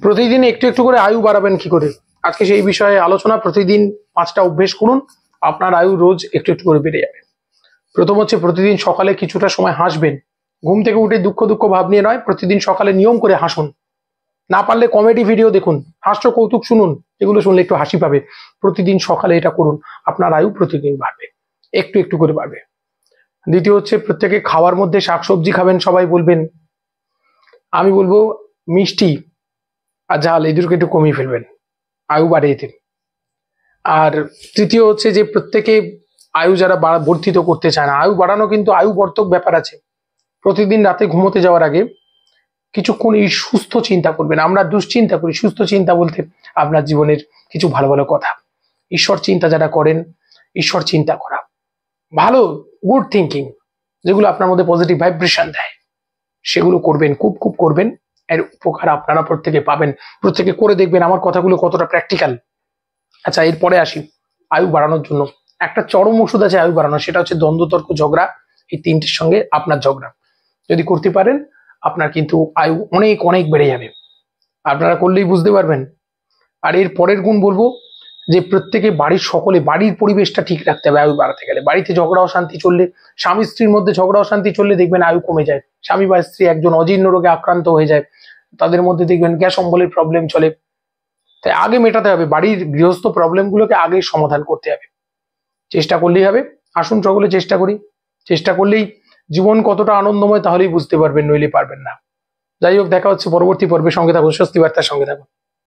প্রতিদিন একটু একটু করে আয়ু বাড়াবেন কি করে, আজকে সেই বিষয়ে আলোচনা। প্রতিদিন 5টা অভ্যেস করুন, আপনার আয়ু রোজ একটু একটু করে বেড়ে যাবে। প্রথম হচ্ছে প্রতিদিন সকালে কিছুটা সময় হাসবেন। ঘুম থেকে উঠে দুঃখ দুঃখ ভাব নিয়ে নয়, প্রতিদিন সকালে নিয়ম করে হাসুন। না পারলে কমেডি ভিডিও দেখুন, হাস্য কৌতুক শুনুন, এগুলো শুনলে একটু হাসি পাবে। প্রতিদিন সকালে এটা করুন, আপনার আয়ু প্রতিদিন বাড়বে, একটু একটু করে বাড়বে। দ্বিতীয় হচ্ছে প্রত্যেকে খাওয়ার মধ্যে শাকসবজি খাবেন। সবাই বলবেন, আমি বলবো মিষ্টি আর ঝাল এই দুটোকে একটু কমিয়ে ফেলবেন, আয়ু বাড়ে এতে। আর তৃতীয় হচ্ছে যে প্রত্যেকে আয়ু যারা বর্ধিত করতে চায় না, আয়ু বাড়ানো কিন্তু আয়ু বর্ধক ব্যাপার আছে। প্রতিদিন রাতে ঘুমোতে যাওয়ার আগে কিছুক্ষণ এই সুস্থ চিন্তা করবেন। আমরা দুশ্চিন্তা করি, সুস্থ চিন্তা বলতে আপনার জীবনের কিছু ভালো ভালো কথা, ঈশ্বর চিন্তা যারা করেন, ঈশ্বর চিন্তা করা, ভালো গুড থিঙ্কিং, যেগুলো আপনার মধ্যে পজিটিভ ভাইব্রেশন দেয়, সেগুলো করবেন, খুব খুব করবেন। এর উপকার আপনারা প্রত্যেকে পাবেন। প্রত্যেকে করে দেখবেন আমার কথাগুলো কতটা প্র্যাকটিক্যাল। আচ্ছা, এরপরে আসি আয়ু বাড়ানোর জন্য একটা চরম ওষুধ আছে আয়ু বাড়ানো, সেটা হচ্ছে দ্বন্দ্বতর্ক, ঝগড়া। এই তিনটির সঙ্গে আপনার ঝগড়া যদি করতে পারেন, আপনার কিন্তু আয়ু অনেক অনেক বেড়ে যাবে। আপনারা করলেই বুঝতে পারবেন। আর এর পরের গুণ বলবো যে প্রত্যেকে বাড়ির সকলে বাড়ির পরিবেশটা ঠিক রাখতে হবে আয়ু বাড়াতে গেলে। বাড়িতে ঝগড়া অশান্তি চললে, স্বামী স্ত্রীর মধ্যে ঝগড়া অশান্তি চললে দেখবেন আয়ু কমে যায়। স্বামী বা স্ত্রী একজন অজীর্ণ রোগে আক্রান্ত হয়ে যায়, তাদের মধ্যে দেখবেন গ্যাস অম্বলের প্রবলেম চলে। তাই আগে মেটাতে হবে, বাড়ির গৃহস্থ প্রবলেমগুলোকে আগে সমাধান করতে হবে। চেষ্টা করলেই হবে। আসুন সকলে চেষ্টা করি, চেষ্টা করলেই জীবন কতটা আনন্দময় তাহলেই বুঝতে পারবেন, নইলে পারবেন না। যাই হোক, দেখা হচ্ছে পরবর্তী পর্বে। সঙ্গে থাকুন, স্বস্তি বার্তার সঙ্গে থাকুন।